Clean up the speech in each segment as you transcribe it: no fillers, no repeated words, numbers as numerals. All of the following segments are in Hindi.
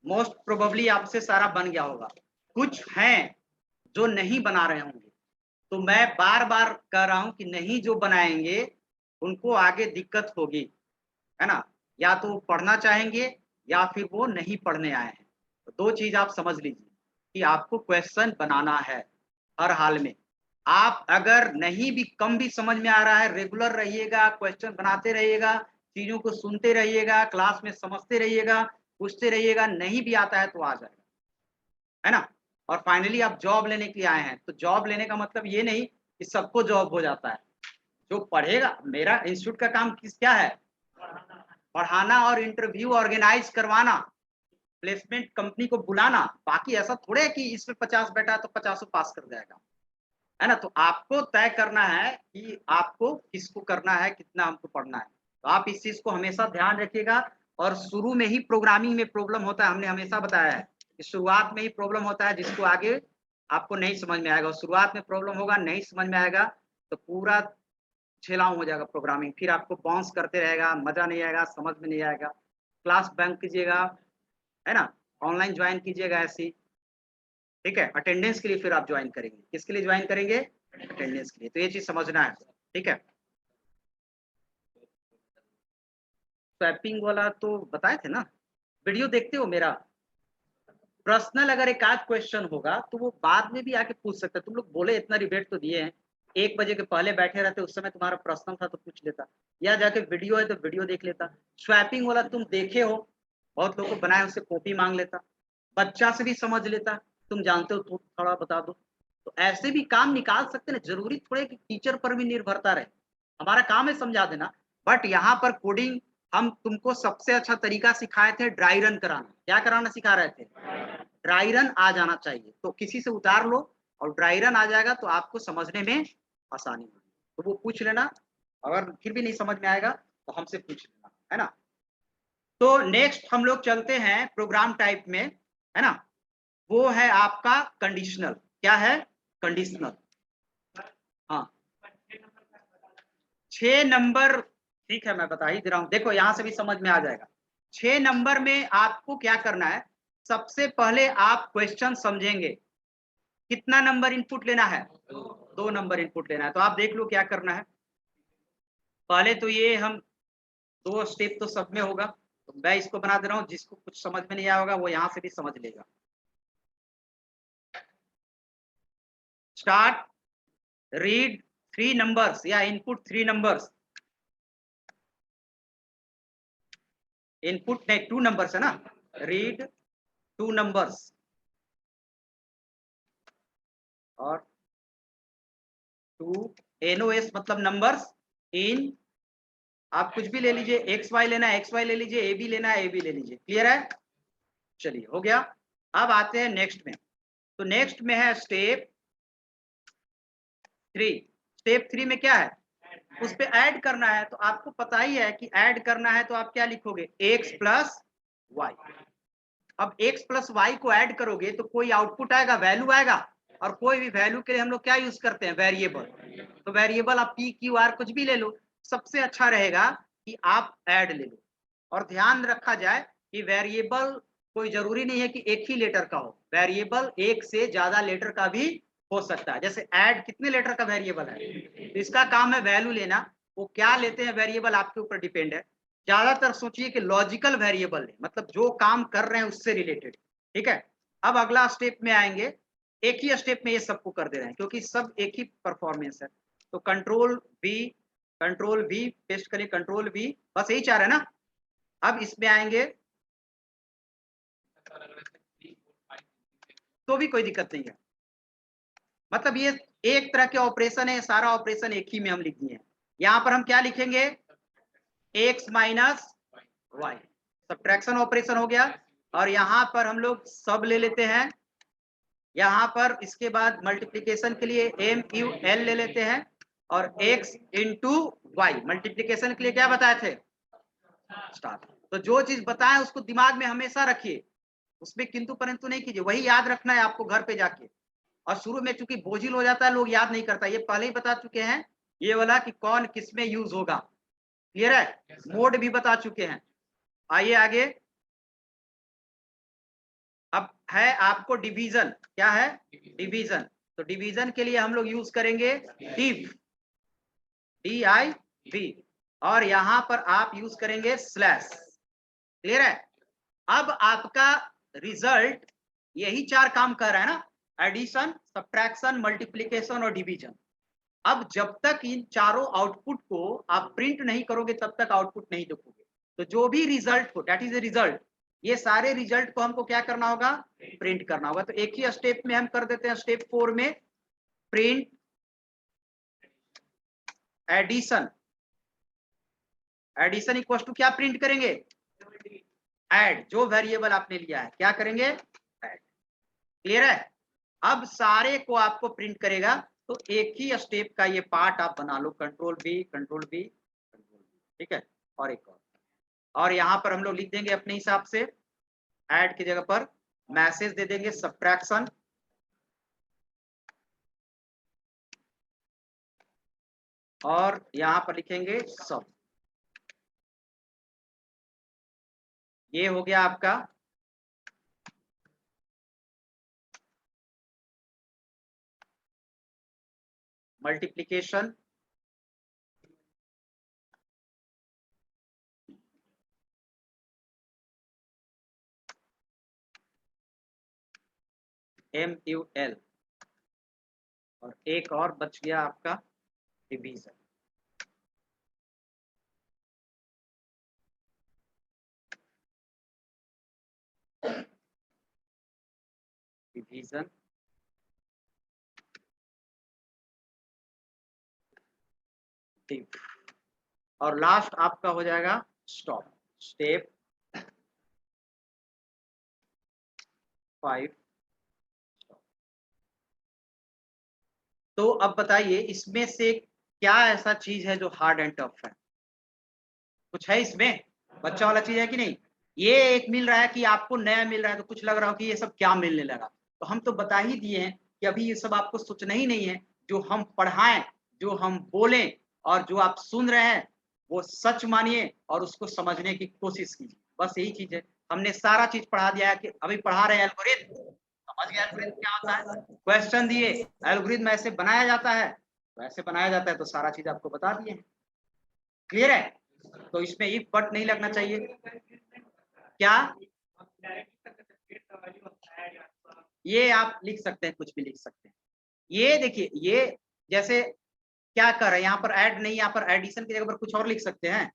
मोस्ट प्रोबेबली आपसे सारा बन गया होगा। कुछ हैं जो नहीं बना रहे होंगे, तो मैं बार-बार कह रहा हूँ कि नहीं जो बनाएँगे, उनको आगे दिक्कत होगी, है ना? या तो वो पढ़ना चाहेंगे या फिर वो नहीं पढ़ने आए हैं। तो 2 चीज़ आप समझ लीजिए कि आपको क्वेश्चन बनाना है, हर हाल में। आप अगर नहीं भी कम भी समझ में आ रहा है, रेगुलर रहिएगा, क्वेश्चन बनाते रहिएगा, चीज़ों को सुनते रहिएगा, क्लास में समझते रहिएगा, पूछते रहिएगा, नहीं भी आता है तो आ जाएगा। है ना? और फाइनली आप जॉब लेने के लिए आए हैं, तो जॉब लेने का मतलब ये नहीं कि सबको जॉब हो जाता है। जो पढ़ेगा मेरा इंस्टीट्यूट का काम क्या है? पढ़ाना और इंटरव्यू ऑर्गेनाइज़ करवाना, प्लेसमेंट कंपनी को बुलाना, बाकी ऐसा थोड़े है कि इसमें 50 बैठा है तो 50 पास कर जाएगा। है ना? तो आपको तय करना है कि आपको किसको करना है, कितना हमको पढ़ना है। तो आप इस चीज़ को हमेशा ध्यान रखिएगा और शुरू में ही प्रोग्रामिंग में प्रॉब्लम होता है, हमने हमेशा बताया है कि शुरुआत में ही प्रॉब्लम होता है जिसको आगे आपको नहीं समझ में आएगा और शुरुआत में प्रॉब्लम होगा, नहीं समझ में आएगा, तो पूरा छेलाव हो जाएगा प्रोग्रामिंग, फिर आपको बाउंस करते रहेगा, मज़ा नहीं आएगा, समझ में नहीं आएगा। क्लास बंक कीजिएगा, है ना? ऑनलाइन जॉइन कीजिएगा ऐसे ही, ठीक है? अटेंडेंस के लिए फिर आप जॉइन करेंगे। किसके लिए जॉइन करेंगे? अटेंडेंस के लिए। तो ये चीज़ समझना है, ठीक है? स्वैपिंग वाला तो बताए थे ना? वीडियो देखते हो मेरा? पर्सनल अगर एक आध क्वेश्चन होगा, तो वो बाद में भी आके पूछ सकते हैं। तुम लोग बोले इतना रिबेट तो दिए हैं, 1 बजे के पहले बैठे रहते, उस समय तुम्हारा पर्सनल था तो पूछ लेता या जाके वीडियो है तो वीडियो देख लेता। स्वैपिंग वाला तुम देखे हो, बहुत लोगों को बनाया उससे कॉपी माँग लेता, बच्चा से भी समझ लेता, तुम जानते हो तो थोड़ा बता दो। तो ऐसे भी काम निकाल सकते हैं ना, ज़रूरी थोड़ी है कि टीचर पर भी निर्भरता रहे। हमारा काम है समझा देना, बट यहाँ पर कोडिंग हम तुमको सबसे अच्छा तरीका सिखाए थे ड्राई रन कराना। क्या कराना सिखा रहे थे? ड्राई रन आ जाना चाहिए, तो किसी से उतार लो और ड्राई रन आ जाएगा तो आपको समझने में आसानी होगी। तो वो पूछ लेना, अगर फिर भी नहीं समझ में आएगा तो हमसे पूछ लेना, है ना? तो नेक्स्ट हम लोग चलते हैं प्रोग्राम टाइप में, है ना? वो है आपका कंडीशनल। क्या है? कंडीशनल। हाँ, 6 नंबर ठीक है मैं बता ही दे रहा हूँ। देखो यहाँ से भी समझ में आ जाएगा। 6 नंबर में आपको क्या करना है, सबसे पहले आप क्वेश्चन समझेंगे। कितना नंबर इनपुट लेना है? 2 नंबर इनपुट लेना है। तो आप देख लो क्या करना है। पहले तो ये हम 2 स्टेप तो सब में होगा, तो मैं इसको बना दे रहा हूँ, जिसको कुछ समझ में नहीं आया होगा वो यहाँ से भी समझ लेगा। स्टार्ट, रीड 3 नंबर्स या इनपुट 3 नंबर्स। इनपुट नहीं 2 नंबर्स है ना? रीड 2 नंबर्स और 2 एनओएस मतलब नंबर्स इन आप कुछ भी ले लीजिए, एक्स वाई लेना है एक्स वाई ले लीजिए, ए बी लेना है ए बी ले लीजिए। क्लियर है? चलिए हो गया। अब आते हैं नेक्स्ट में। तो नेक्स्ट में है स्टेप 3। स्टेप 3 में क्या है? उस पे ऐड करना है, तो आपको पता ही है कि ऐड करना है तो आप क्या लिखोगे? x plus y. अब x प्लस वाई को ऐड करोगे तो कोई आउटपुट आएगा, वैल्यू आएगा, और कोई भी वैल्यू के लिए हम लोग क्या यूज करते हैं? वेरिएबल। तो वेरिएबल आप p q r कुछ भी ले लो, सबसे अच्छा रहेगा कि आप ऐड ले लो। और ध्यान रखा जाए कि वेरिएबल कोई जरूरी नहीं है कि एक ही लेटर का हो, वेरिएबल एक से ज्यादा लेटर का भी हो सकता है। जैसे ऐड कितने लेटर का वेरिएबल है, तो इसका काम है वैल्यू लेना। वो क्या लेते हैं वेरिएबल आपके ऊपर डिपेंड है। ज्यादातर सोचिए कि लॉजिकल वेरिएबल है, मतलब जो काम कर रहे हैं उससे रिलेटेड। ठीक है? अब अगला स्टेप में आएंगे, एक ही स्टेप में ये सबको कर दे रहे हैं क्योंकि सब एक ही परफॉर्मेंस है। तो कंट्रोल वी पेस्ट करिए, कंट्रोल वी, बस यही चाह रहे हैं ना। अब इसमें आएंगे तो भी कोई दिक्कत नहीं है, मतलब ये एक तरह के ऑपरेशन है, सारा ऑपरेशन एक ही में हम लिख दिए हैं। यहाँ पर हम क्या लिखेंगे? x minus y, subtraction operation हो गया। और यहाँ पर हम लोग सब ले लेते हैं, यहाँ पर इसके बाद मल्टीप्लिकेशन के लिए एम यू एल ले लेते हैं, और x इंटू वाई मल्टीप्लिकेशन के लिए क्या बताए थे? स्टार। तो जो चीज बताएं उसको दिमाग में हमेशा रखिए, उसमें किंतु परंतु नहीं कीजिए, वही याद रखना है आपको घर पे जाके। और शुरू में चूंकि बोझिल हो जाता है, लोग याद नहीं करता, ये पहले ही बता चुके हैं ये वाला कि कौन किस में यूज होगा। क्लियर है? मोड भी बता चुके हैं। आइए आगे। है आपको डिवीजन, क्या है डिवीजन। तो डिवीजन के लिए हम लोग यूज करेंगे div, DIV, और यहां पर आप यूज करेंगे स्लैश। क्लियर है? अब आपका रिजल्ट यही 4 काम कर रहा है ना, एडिशन, सब्ट्रैक्शन, मल्टीप्लिकेशन और डिवीजन। अब जब तक इन चारों आउटपुट को आप प्रिंट नहीं करोगे तब तक आउटपुट नहीं देखोगे। तो जो भी रिजल्ट हो, दैट इज ए रिजल्ट, ये सारे रिजल्ट को हमको क्या करना होगा, प्रिंट करना होगा। तो एक ही स्टेप में हम कर देते हैं, स्टेप 4 में print addition. Addition equal to क्या प्रिंट करेंगे, ऐड, जो वेरिएबल आपने लिया है क्या करेंगे, ऐड। क्लियर है? अब सारे को आपको प्रिंट करेगा। तो एक ही स्टेप का ये पार्ट आप बना लो, control B, control B, control B, ठीक है। और एक और यहां पर हम लोग लिख देंगे अपने हिसाब से, ऐड की जगह पर मैसेज दे देंगे सब्ट्रैक्शन, और यहां पर लिखेंगे सब। ये हो गया आपका मल्टीप्लिकेशन, MUL, और एक और बच गया आपका डिवीजन। डिवीजन, डिव, और लास्ट आपका हो जाएगा स्टॉप, स्टेप 5। तो अब बताइए इसमें से क्या ऐसा चीज है जो हार्ड एंड टफ है, कुछ है इसमें बच्चा वाला चीज है कि नहीं? ये एक मिल रहा है कि आपको नया मिल रहा है, तो कुछ लग रहा हो कि ये सब क्या मिलने लगा। तो हम तो बता ही दिए हैं कि अभी ये सब आपको सोचना ही नहीं है। जो हम पढ़ाएं, जो हम बोलें, और जो आप सुन रहे हैं वो सच मानिए और उसको समझने की कोशिश कीजिए, बस यही चीज है। हमने सारा चीज पढ़ा दिया है कि अभी पढ़ा रहे हैं एल्गोरिथम, समझ गए एल्गोरिथम क्या होता है, क्वेश्चन दिए, एल्गोरिथम ऐसे बनाया जाता है, वैसे बनाया जाता है, तो सारा चीज आपको बता दिए हैं। क्लियर है? तो इसमें इफ बट नहीं लगना चाहिए। क्या ये आप लिख सकते हैं, कुछ भी लिख सकते हैं। ये देखिए, ये जैसे क्या कर रहे हैं यहाँ पर, ऐड नहीं, यहाँ पर एडिशन की जगह पर कुछ और लिख सकते हैं।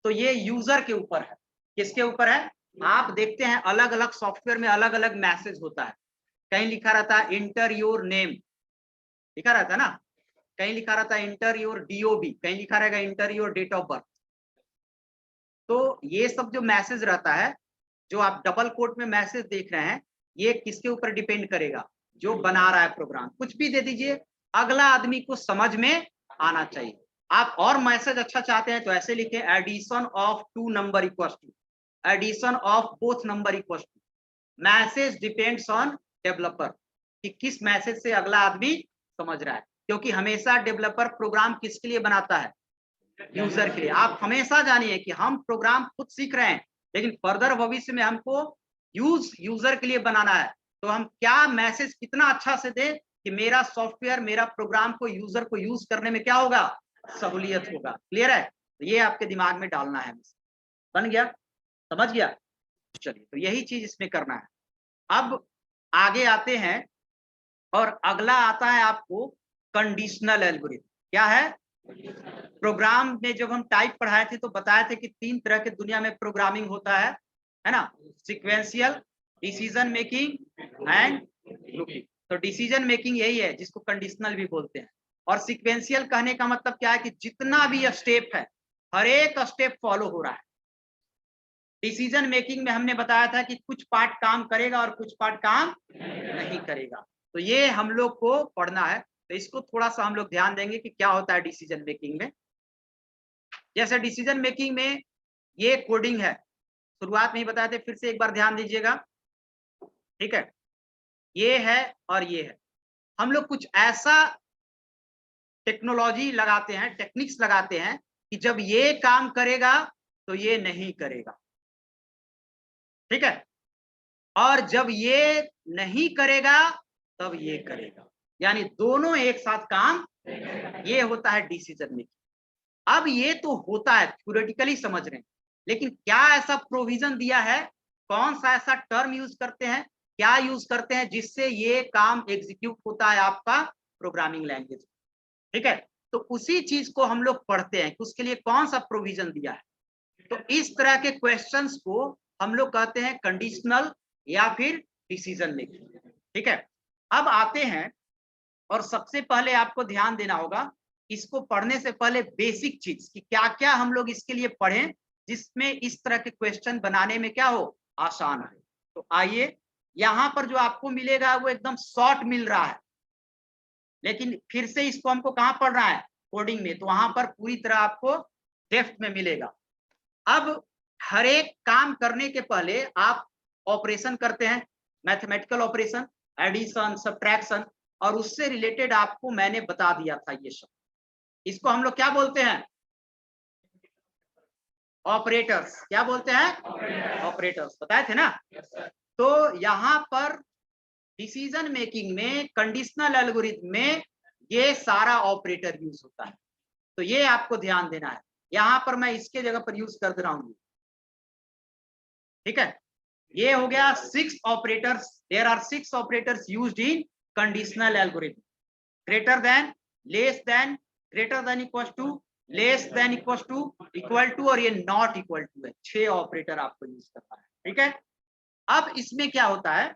तो ये यूजर के ऊपर है, किसके ऊपर है? आप देखते हैं अलग अलग सॉफ्टवेयर में अलग अलग मैसेज होता है। कहीं लिखा रहता है इंटर योर नेम, लिखा रहता है ना, कहीं लिखा रहता है इंटर योर DOB, कहीं लिखा रहेगा enter your date of birth. तो ये सब जो मैसेज रहता है, जो आप डबल कोट में मैसेज देख रहे हैं, ये किसके ऊपर डिपेंड करेगा? जो बना रहा है प्रोग्राम। कुछ भी दे दीजिए, अगला आदमी को समझ में आना चाहिए। आप और मैसेज अच्छा चाहते हैं तो ऐसे लिखें, addition of 2 number equal to, addition of both number equal to. Message depends on developer, कि किस मैसेज से अगला आदमी समझ रहा है। क्योंकि हमेशा डेवलपर प्रोग्राम किसके लिए बनाता है? यूजर के लिए। आप हमेशा जानिए कि हम प्रोग्राम खुद सीख रहे हैं, लेकिन फर्दर भविष्य में हमको यूजर के लिए बनाना है। तो हम क्या मैसेज कितना अच्छा से दें कि मेरा सॉफ्टवेयर, मेरा प्रोग्राम को यूजर को यूज करने में क्या होगा, सहूलियत होगा। क्लियर है? तो ये आपके दिमाग में डालना है। बन गया? समझ गया? चलिए, तो यही चीज इसमें करना है। अब आगे आते हैं, और अगला आता है आपको कंडीशनल एल्गोरिथम। क्या है? प्रोग्राम में जब हम टाइप पढ़ाए थे तो बताए थे कि 3 तरह के दुनिया में प्रोग्रामिंग होता है ना? Sequential, decision making and looping. तो डिसीजन मेकिंग यही है जिसको कंडीशनल भी बोलते हैं। और सीक्वेंशियल कहने का मतलब क्या है कि जितना भी स्टेप है, हर एक स्टेप फॉलो हो रहा है। डिसीजन मेकिंग में हमने बताया था कि कुछ पार्ट काम करेगा और कुछ पार्ट काम नहीं करेगा। तो ये हम लोग को पढ़ना है। तो इसको थोड़ा सा हम लोग ध्यान देंगे कि क्या होता है डिसीजन मेकिंग में। जैसे डिसीजन मेकिंग में ये कोडिंग है, शुरुआत में ही बताए थे, फिर से एक बार ध्यान दीजिएगा। ठीक है, ये है और ये है। हम लोग कुछ ऐसा टेक्नोलॉजी लगाते हैं, टेक्निक्स लगाते हैं कि जब ये काम करेगा तो ये नहीं करेगा। ठीक है, और जब ये नहीं करेगा तब ये करेगा, यानी दोनों एक साथ काम, ये होता है डिसीजन मेकिंग। अब ये तो होता है, थ्योरेटिकली समझ रहे हैं, लेकिन क्या ऐसा प्रोविजन दिया है, कौन सा ऐसा टर्म यूज करते हैं, क्या यूज करते हैं जिससे ये काम एग्जीक्यूट होता है आपका प्रोग्रामिंग लैंग्वेज। ठीक है, तो उसी चीज को हम लोग पढ़ते हैं कि उसके लिए कौन सा प्रोविजन दिया है। तो इस तरह के क्वेश्चंस को हम लोग कहते हैं कंडीशनल या फिर डिसीजन मेकिंग। ठीक है, अब आते हैं, और सबसे पहले आपको ध्यान देना होगा, इसको पढ़ने से पहले बेसिक चीज कि क्या क्या हम लोग इसके लिए पढ़ें जिसमें इस तरह के क्वेश्चन बनाने में क्या हो, आसान है। तो आइए, यहां पर जो आपको मिलेगा वो एकदम शॉर्ट मिल रहा है, लेकिन फिर से इसको हमको कहां पढ़ना है, कोडिंग में, तो वहां पर पूरी तरह आपको डेप्थ में मिलेगा। अब हर एक काम करने के पहले आप ऑपरेशन करते हैं, मैथमेटिकल ऑपरेशन, एडिशन, सब्ट्रैक्शन, और उससे रिलेटेड आपको मैंने बता दिया था ये सब। इसको हम लोग क्या बोलते हैं, ऑपरेटर्स। क्या बोलते हैं, ऑपरेटर्स, बताए थे ना। तो यहां पर डिसीजन मेकिंग में, कंडीशनल एल्गोरिथम में ये सारा ऑपरेटर यूज होता है। तो ये आपको ध्यान देना है, यहां पर मैं इसके जगह पर यूज कर दे रहा हूं। ठीक है, ये हो गया 6 operators. There are 6 operators used in conditional algorithm. Greater than, less than, greater than equal to, less than equal to, और ये नॉट इक्वल टू है। 6 ऑपरेटर आपको यूज करना है। ठीक है, अब इसमें क्या होता है,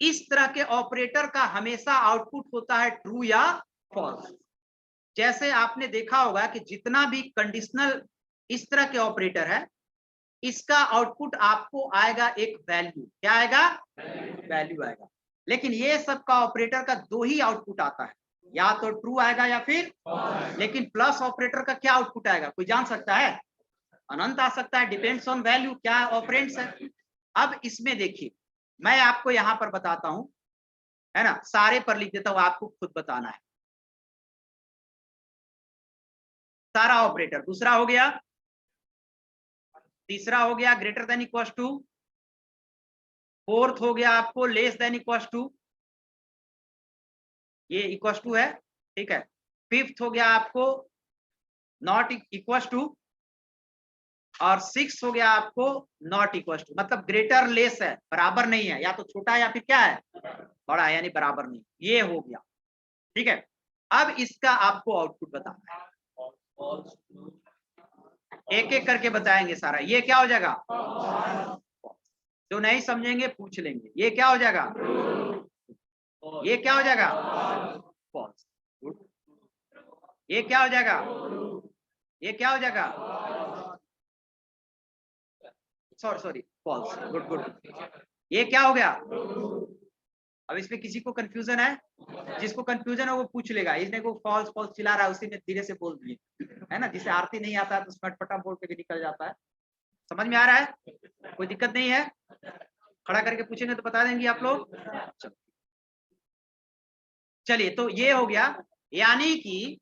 इस तरह के ऑपरेटर का हमेशा आउटपुट होता है ट्रू या फॉल्स। जैसे आपने देखा होगा कि जितना भी कंडीशनल इस तरह के ऑपरेटर है, इसका आउटपुट आपको आएगा एक वैल्यू। क्या आएगा, वैल्यू आएगा। लेकिन ये सब का ऑपरेटर का 2 ही आउटपुट आता है, या तो ट्रू आएगा या फिर, लेकिन प्लस ऑपरेटर का क्या आउटपुट आएगा, कोई जान सकता है, अनंत आ सकता है, डिपेंड्स ऑन वैल्यू, क्या ऑपरेंड्स है। अब इसमें देखिए, मैं आपको यहां पर बताता हूं, है ना, सारे पर लिख देता हूं, आपको खुद बताना है। सारा ऑपरेटर, दूसरा हो गया, तीसरा हो गया greater than equal to, fourth हो गया आपको लेस देन इक्वल टू, ये इक्वल टू है। ठीक है, फिफ्थ हो गया आपको नॉट इक्वल टू, और 6 हो गया आपको नॉट इक्वल टू, मतलब ग्रेटर लेस है, बराबर नहीं है, या तो छोटा है या फिर क्या है, बड़ा है, यानी बराबर नहीं। ये हो गया। ठीक है, अब इसका आपको आउटपुट बताना है, एक एक करके बताएंगे सारा। ये क्या हो जाएगा, जो नहीं समझेंगे पूछ लेंगे। ये क्या हो जाएगा, ये क्या हो जाएगा, फॉल्स। ये क्या हो जाएगा, ये क्या हो जाएगा, सॉरी फॉल्स। Good good. ये क्या हो गया, अब इसमें किसी को कंफ्यूजन है, जिसको कंफ्यूजन है वो पूछ लेगा। इसने को फॉल्स फॉल्स चिल्ला रहा है, उसी ने धीरे से बोल दिए, है ना। जिसे आरती नहीं आता है तो फटाफट बोल के भी निकल जाता है। समझ में आ रहा है, कोई दिक्कत नहीं है, खड़ा करके पूछेंगे तो बता देंगे आप लोग। चलिए, तो ये हो गया, यानी कि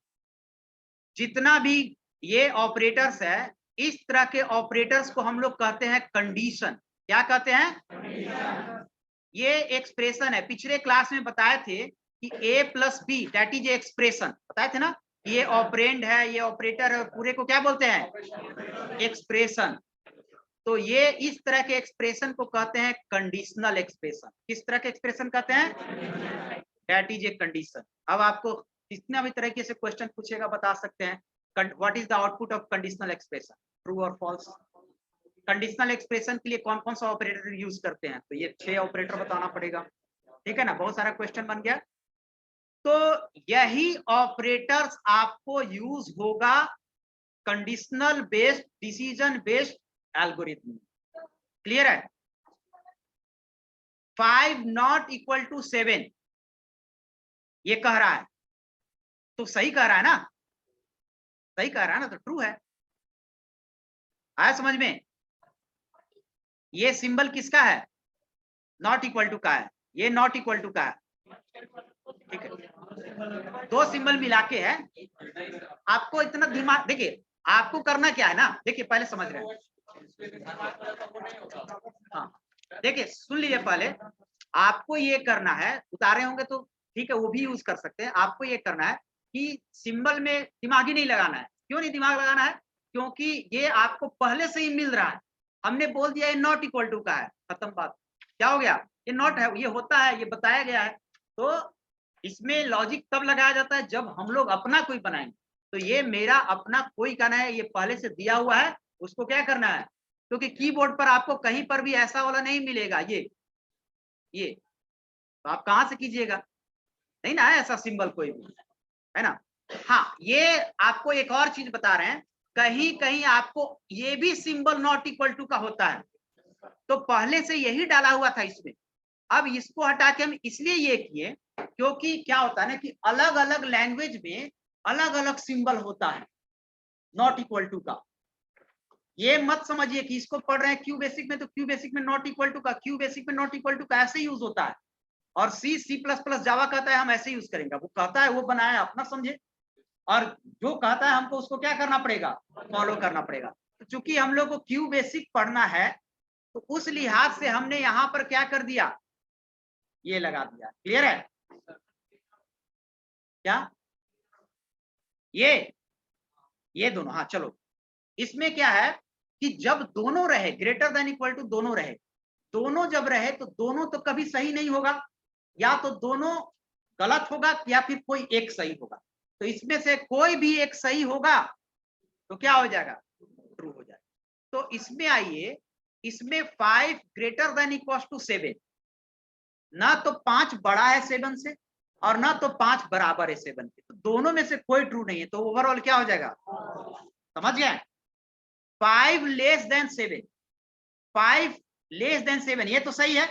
जितना भी ये ऑपरेटर्स है, इस तरह के ऑपरेटर्स को हम लोग कहते हैं कंडीशन। क्या कहते हैं, ये एक्सप्रेशन है। पिछले क्लास में बताए थे कि a plus b that is expression, बताए थे ना। ये ऑपरेंड है, ये ऑपरेटर है, पूरे को क्या बोलते हैं, एक्सप्रेशन। तो ये इस तरह के एक्सप्रेशन को कहते हैं कंडीशनल एक्सप्रेशन। किस तरह के एक्सप्रेशन कहते हैं, दैट इज ए कंडीशन। अब आपको जितना भी तरीके से क्वेश्चन पूछेगा बता सकते हैं, what is the output of conditional expression, true और फॉल्स। कंडीशनल एक्सप्रेशन के लिए कौन कौन सा ऑपरेटर यूज करते हैं, तो ये 6 ऑपरेटर बताना पड़ेगा। ठीक है ना, बहुत सारा क्वेश्चन बन गया। तो यही ऑपरेटर्स आपको यूज होगा conditional based, decision based algorithm. Clear है, 5 नॉट इक्वल टू 7 ये कह रहा है, तो सही कह रहा है ना, सही कह रहा है ना, तो ट्रू है। आया समझ में। ये सिंबल किसका है, नॉट इक्वल टू का है, ये नॉट इक्वल टू का है। ठीक है, 2 सिंबल मिला के है। आपको इतना दिमाग, देखिए आपको करना क्या है ना, देखिए पहले समझ रहे हैं। हाँ, देखिए सुन लीजिए, पहले आपको ये करना है, उतारे होंगे तो ठीक है, वो भी यूज कर सकते हैं। आपको ये करना है कि सिंबल में दिमाग ही नहीं लगाना है। क्यों नहीं दिमाग लगाना है? क्योंकि ये आपको पहले से ही मिल रहा है। हमने बोल दिया ये नॉट इक्वल टू का है, खत्म बात। क्या हो गया? ये नॉट है, ये होता है, ये बताया गया है। तो इसमें लॉजिक तब लगाया जाता है जब हम लोग अपना कोई बनाएंगे। तो ये मेरा अपना कोई करना है, ये पहले से दिया हुआ है, उसको क्या करना है? क्योंकि कीबोर्ड पर आपको कहीं पर भी ऐसा वाला नहीं मिलेगा, ये तो आप कहाँ से कीजिएगा? नहीं ना है ऐसा सिंबल कोई भी, है ना? हाँ, ये आपको एक और चीज बता रहे हैं, कहीं कहीं आपको ये भी सिंबल नॉट इक्वल टू का होता है, तो पहले से यही डाला हुआ था इसमें। अब इसको हटा के हम इसलिए ये किए क्योंकि क्या होता है ना कि अलग अलग लैंग्वेज में अलग अलग सिंबल होता है नॉट इक्वल टू का। ये मत समझिए कि इसको पढ़ रहे हैं क्यू बेसिक में तो क्यू बेसिक में नॉट इक्वल टू का, क्यू बेसिक में नॉट इक्वल टू का ऐसे यूज होता है। और सी सी प्लस प्लस जावा कहता है हम ऐसे यूज करेंगे, वो कहता है वो बनाया अपना समझे, और जो कहता है हमको उसको क्या करना पड़ेगा? फॉलो करना पड़ेगा। तो चूंकि हम लोग को क्यू बेसिक पढ़ना है तो उस लिहाज से हमने यहाँ पर क्या कर दिया, ये लगा दिया। क्लियर है? क्या ये दोनों? हाँ चलो, इसमें क्या है कि जब दोनों रहे ग्रेटर देन इक्वल टू, दोनों रहे, दोनों जब रहे तो दोनों तो कभी सही नहीं होगा, या तो दोनों गलत होगा या फिर कोई एक सही होगा। तो इसमें से कोई भी एक सही होगा तो क्या हो जाएगा? ट्रू हो जाएगा। तो इसमें आइए, इसमें 5 ग्रेटर देन इक्वल टू 7, ना तो 5 बड़ा है 7 से और ना तो 5 बराबर है 7 के, तो दोनों में से कोई ट्रू नहीं है, तो ओवरऑल क्या हो जाएगा? समझ गए? 5 लेस देन 7, 5 लेस देन 7 ये तो सही है,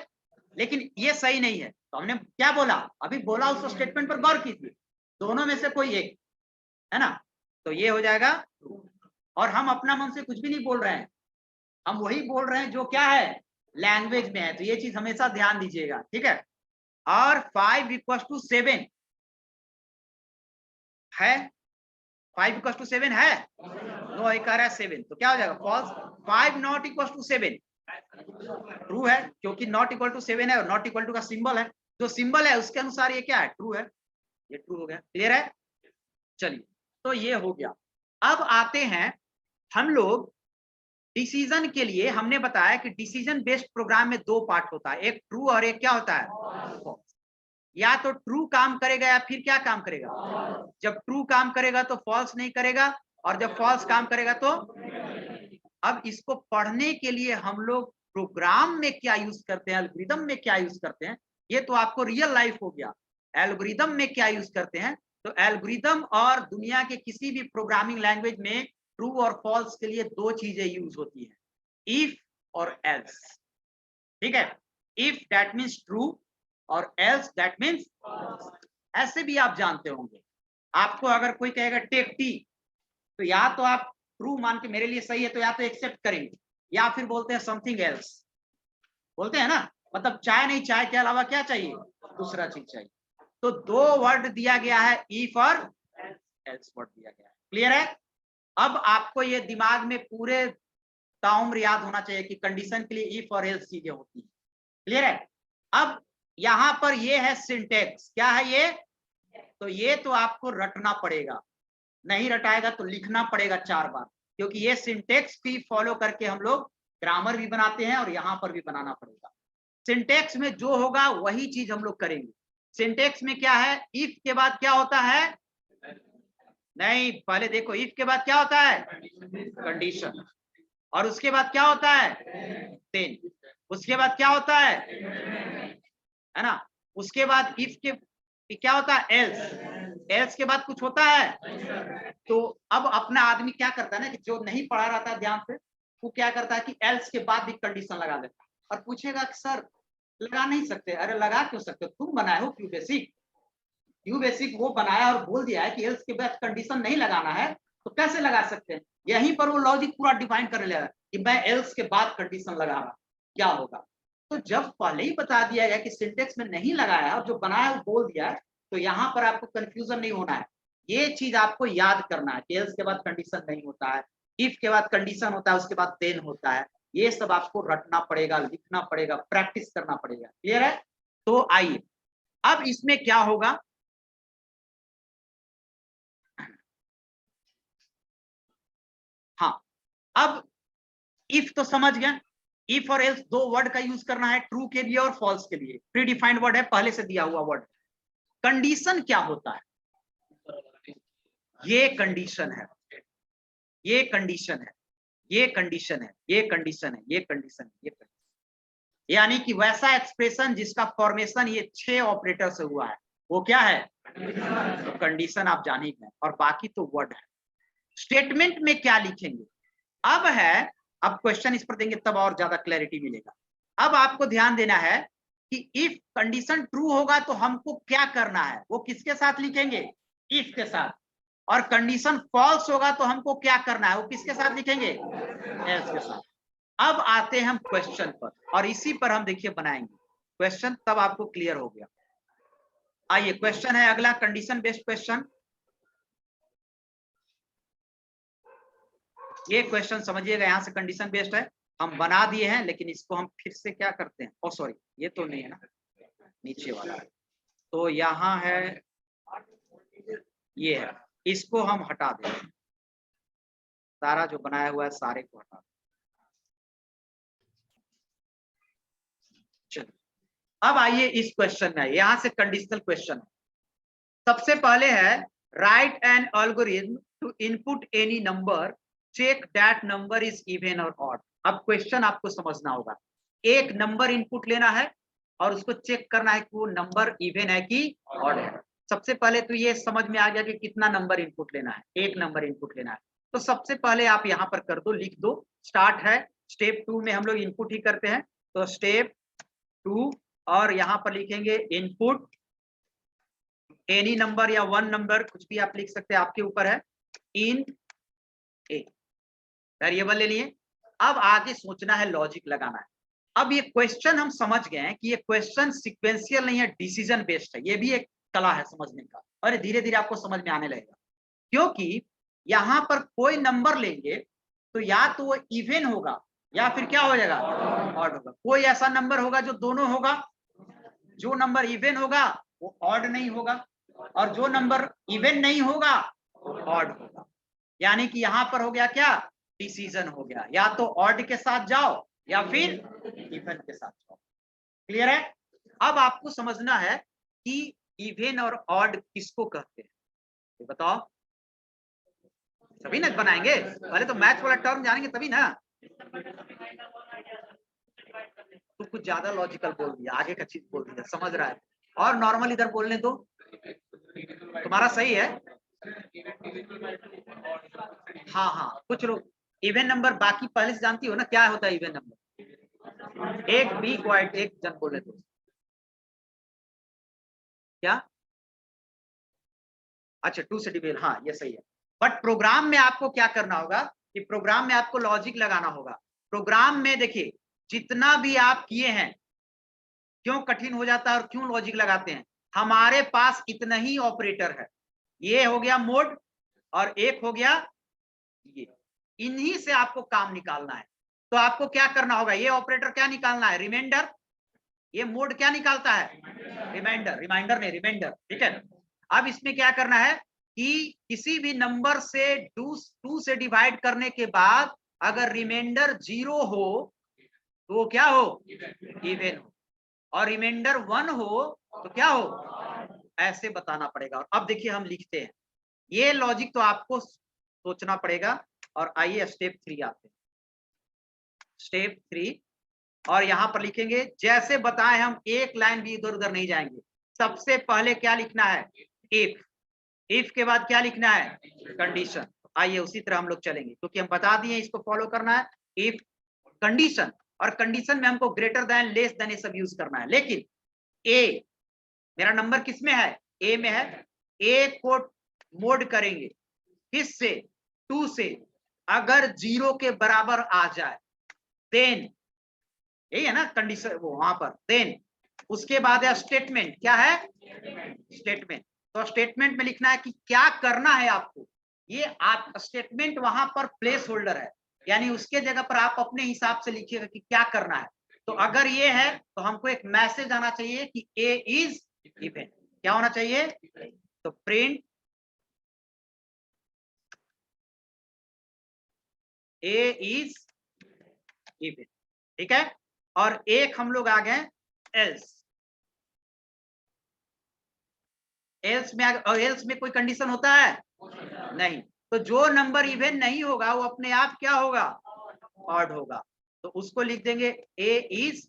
लेकिन ये सही नहीं है। तो हमने क्या बोला, अभी बोला उस स्टेटमेंट पर गौर कीजिए, दोनों में से कोई एक, है ना? तो ये हो जाएगा ट्रू। और हम अपना मन से कुछ भी नहीं बोल रहे हैं, हम वही बोल रहे हैं जो क्या है, लैंग्वेज में है। तो ये चीज हमेशा ध्यान दीजिएगा, ठीक है? और 5 इक्वल टू 7 है, 5 इक्वल टू 7 है, नो एक कह रहा है 7, तो क्या हो जाएगा? False. 5 not equal to 7 true है, क्योंकि नॉट इक्वल टू 7 है और नॉट इक्वल टू का सिंबल है, जो सिंबल है उसके अनुसार ये क्या है? ट्रू है, ये ट्रू हो गया। क्लियर है? चलिए, तो ये हो गया। अब आते हैं हम लोग डिसीजन के लिए। हमने बताया कि डिसीजन बेस्ड प्रोग्राम में 2 पार्ट होता है, एक ट्रू और एक क्या होता है? फॉल्स। या तो ट्रू काम करेगा या फिर क्या काम करेगा? जब ट्रू काम करेगा तो फॉल्स नहीं करेगा, और जब फॉल्स काम करेगा तो। अब इसको पढ़ने के लिए हम लोग प्रोग्राम में क्या यूज करते हैं, एल्गोरिदम में क्या यूज करते हैं, ये तो आपको रियल लाइफ हो गया। एल्गोरिदम में क्या यूज करते हैं, तो एल्गोरिदम और दुनिया के किसी भी प्रोग्रामिंग लैंग्वेज में ट्रू और फॉल्स के लिए 2 चीजें यूज होती हैं, इफ और एल्स। ठीक है? इफ दैट मीन्स ट्रू और एल्स दैट मीन्स ऐसे भी आप जानते होंगे, आपको अगर कोई कहेगा टेक टी, तो या तो आप ट्रू मान के मेरे लिए सही है तो या तो एक्सेप्ट करेंगे, या फिर बोलते हैं समथिंग एल्स, बोलते हैं ना, मतलब चाय नहीं, चाय के अलावा क्या चाहिए? दूसरा चीज चाहिए। तो 2 वर्ड दिया गया है, इफ और एल्स वर्ड दिया गया है। क्लियर है? अब आपको ये दिमाग में पूरे ताउम्र याद होना चाहिए कि कंडीशन के लिए इफ और एल्स चीजें होती है। क्लियर है? अब यहां पर ये है सिंटेक्स, क्या है ये? तो ये तो आपको रटना पड़ेगा, नहीं रटाएगा तो लिखना पड़ेगा 4 बार, क्योंकि ये सिंटेक्स भी फॉलो करके हम लोग ग्रामर भी बनाते हैं और यहां पर भी बनाना पड़ेगा। सिंटेक्स में जो होगा वही चीज हम लोग करेंगे। सिंटेक्स में क्या है, इफ के बाद क्या होता है? नहीं, पहले देखो, इफ के बाद क्या होता है? कंडीशन। और उसके बाद क्या होता है? देन। उसके बाद क्या होता है ना? उसके बाद इफ के क्या होता है? एल्स। एल्स के बाद कुछ होता है? तो अब अपना आदमी क्या करता है ना, कि जो नहीं पढ़ा रहता ध्यान से, वो क्या करता है कि एल्स के बाद भी कंडीशन लगा देता है, और पूछेगा कि सर लगा नहीं सकते। अरे लगा क्यों सकते, तुम बनाए हो क्यू बेसिक, क्यू बेसिक वो बनाया और बोल दिया है कि एल्स के बाद कंडीशन नहीं लगाना है, तो कैसे लगा सकते हैं? यहीं पर वो लॉजिक पूरा डिफाइन करने लगा कि मैं एल्स के बाद कंडीशन लगा रहा, क्या होगा। तो जब पहले ही बता दिया गया कि सिंटेक्स में नहीं लगाया और जो बनाया वो बोल दिया है, तो यहाँ पर आपको कंफ्यूजन नहीं होना है। ये चीज आपको याद करना है कि एल्स के बाद कंडीशन नहीं होता है, इफ के बाद कंडीशन होता है, उसके बाद देन होता है। ये सब आपको रटना पड़ेगा, लिखना पड़ेगा, प्रैक्टिस करना पड़ेगा। क्लियर है? तो आइए अब इसमें क्या होगा, हाँ अब इफ तो समझ गए, इफ और एल्स दो वर्ड का यूज करना है, ट्रू के लिए और फॉल्स के लिए। प्री डिफाइंड वर्ड है, पहले से दिया हुआ वर्ड। कंडीशन क्या होता है? ये कंडीशन है, ये कंडीशन है, ये कंडीशन है, ये कंडीशन है, ये कंडीशन है, ये कंडीशन, यानी कि वैसा एक्सप्रेशन जिसका फॉर्मेशन ये 6 ऑपरेटर से हुआ है, वो क्या है? तो कंडीशन आप जान ही गए, और बाकी तो वर्ड है। स्टेटमेंट में क्या लिखेंगे अब है, अब क्वेश्चन इस पर देंगे तब और ज्यादा क्लैरिटी मिलेगा। अब आपको ध्यान देना है कि इफ कंडीशन ट्रू होगा तो हमको क्या करना है, वो किसके साथ लिखेंगे? इफ के साथ। और कंडीशन फॉल्स होगा तो हमको क्या करना है, वो किसके साथ लिखेंगे? एल्स के साथ। अब आते हैं हम क्वेश्चन पर, और इसी पर हम देखिए बनाएंगे क्वेश्चन, तब आपको क्लियर हो गया। आइए क्वेश्चन है अगला, कंडीशन बेस्ड क्वेश्चन। ये क्वेश्चन समझिएगा, यहां से कंडीशन बेस्ड है, हम बना दिए हैं, लेकिन इसको हम फिर से क्या करते हैं, ओ सॉरी ये तो नहीं है ना, नीचे वाला है, तो यहाँ है, ये है, इसको हम हटा दें, सारा जो बनाया हुआ है सारे को हटा दें। चलिए अब आइए इस क्वेश्चन में, यहां से कंडीशनल क्वेश्चन है। सबसे पहले है right an algorithm to input any number, check that number is even और ऑड। अब क्वेश्चन आपको समझना होगा, एक नंबर इनपुट लेना है और उसको चेक करना है कि वो नंबर इवन है कि ऑड है। सबसे पहले तो ये समझ में आ गया कि कितना नंबर इनपुट लेना है, एक नंबर इनपुट लेना है। तो सबसे पहले आप यहाँ पर कर दो, लिख दो, स्टार्ट है। स्टेप 2 में हम लोग इनपुट ही करते हैं, तो स्टेप 2, और यहाँ पर लिखेंगे इनपुट एनी नंबर या 1 नंबर, कुछ भी आप लिख सकते हैं, आपके ऊपर है, इन ए, वेरिएबल ले लिए। अब आगे सोचना है, लॉजिक लगाना है। अब ये क्वेश्चन हम समझ गए हैं कि ये क्वेश्चन सीक्वेंशियल नहीं है, डिसीजन बेस्ड है। ये भी एक कला है समझने का, और धीरे धीरे आपको समझ में आने लगेगा। क्योंकि यहाँ पर कोई नंबर लेंगे तो या तो वो इवन होगा या फिर क्या हो जाएगा, ऑड होगा। कोई ऐसा नंबर होगा जो दोनों होगा, जो नंबर इवन होगा वो ऑड नहीं होगा, और जो नंबर इवन नहीं होगा वो ऑड होगा। यानी कि यहाँ पर हो गया क्या, डिसीजन हो गया, या तो ऑड के साथ जाओ या फिर इवन के साथ जाओ। क्लियर है? अब आपको समझना है कि इवन और ऑड किसको कहते हैं, तो बताओ। तभी ना बनाएंगे, पहले तो मैथ वाला टर्म जानेंगे तभी ना। तो कुछ ज्यादा लॉजिकल बोल दिया, आगे का चीज बोल दिया, समझ रहा है, और नॉर्मल इधर बोलने दो, तुम्हारा सही है। हाँ हाँ, कुछ लोग इवन नंबर बाकी पहले से जानती हो ना क्या होता है इवन नंबर। एक बी क्वाइट, एक जन बोले तो क्या, अच्छा 2 से डिवाइड, हाँ ये सही है। बट प्रोग्राम में आपको क्या करना होगा कि प्रोग्राम में आपको लॉजिक लगाना होगा। प्रोग्राम में देखिए जितना भी आप किए हैं, क्यों कठिन हो जाता है और क्यों लॉजिक लगाते हैं, हमारे पास इतना ही ऑपरेटर है। ये हो गया मोड और एक हो गया ये, इन्हीं से आपको काम निकालना है। तो आपको क्या करना होगा, ये ऑपरेटर क्या निकालना है, रिमाइंडर। ये मोड क्या निकालता है, रिमाइंडर, रिमाइंडर नहीं रिमाइंडर, ठीक है। अब इसमें क्या करना है कि किसी भी नंबर से 2 से डिवाइड करने के बाद अगर रिमाइंडर 0 हो तो वो क्या हो, इवन हो, और रिमाइंडर 1 हो तो क्या हो, ऐसे बताना पड़ेगा। और अब देखिए हम लिखते हैं, ये लॉजिक तो आपको सोचना पड़ेगा। और आइए स्टेप 3 आते हैं, स्टेप 3, और यहां पर लिखेंगे जैसे बताएं, हम एक लाइन भी इधर उधर नहीं जाएंगे। सबसे पहले क्या लिखना है, इफ, इफ के बाद क्या लिखना है, कंडीशन। आइए उसी तरह हम लोग चलेंगे, क्योंकि हम बता दिए इसको फॉलो करना है, इफ कंडीशन, और कंडीशन में हमको ग्रेटर देन लेस देन ये सब यूज करना है। लेकिन ए, मेरा नंबर किस में है, ए में है, ए को मोड करेंगे किससे, 2 से। अगर 0 के बराबर आ जाए देन, यही है ना कंडीशन, वो वहां पर देन, उसके बाद है स्टेटमेंट, क्या है, स्टेटमेंट। तो स्टेटमेंट में लिखना है कि क्या करना है आपको। ये आप स्टेटमेंट वहां पर प्लेस होल्डर है, यानी उसके जगह पर आप अपने हिसाब से लिखिएगा कि क्या करना है। तो अगर ये है तो हमको एक मैसेज आना चाहिए कि ए इज इवन। क्या होना चाहिए? तो प्रिंट ए इज इवन, ठीक है। और एक हम लोग आ गए एल्स। एल्स में एल्स में कोई कंडीशन होता है? नहीं। तो जो नंबर इवन नहीं होगा वो अपने आप क्या होगा? ऑड होगा। तो उसको लिख देंगे ए इज।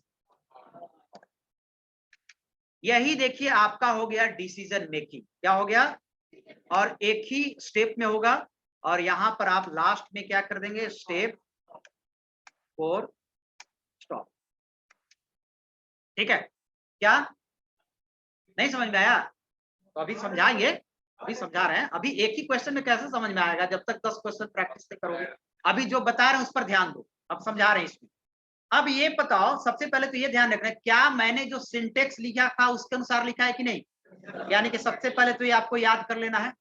यही देखिए आपका हो गया डिसीजन मेकिंग। क्या हो गया? और एक ही स्टेप में होगा। और यहां पर आप लास्ट में क्या कर देंगे? Step 4 stop. ठीक है? क्या नहीं समझ में आया? तो अभी समझाएंगे, अभी समझा रहे हैं। अभी एक ही क्वेश्चन में कैसे समझ में आएगा जब तक 10 क्वेश्चन प्रैक्टिस नहीं करोगे। अभी जो बता रहे हैं उस पर ध्यान दो। अब समझा रहे हैं इसमें। अब ये बताओ, सबसे पहले तो ये ध्यान रखना है क्या मैंने जो सिंटेक्स लिखा था उसके अनुसार लिखा है कि नहीं। यानी कि सबसे पहले तो ये आपको याद कर लेना है,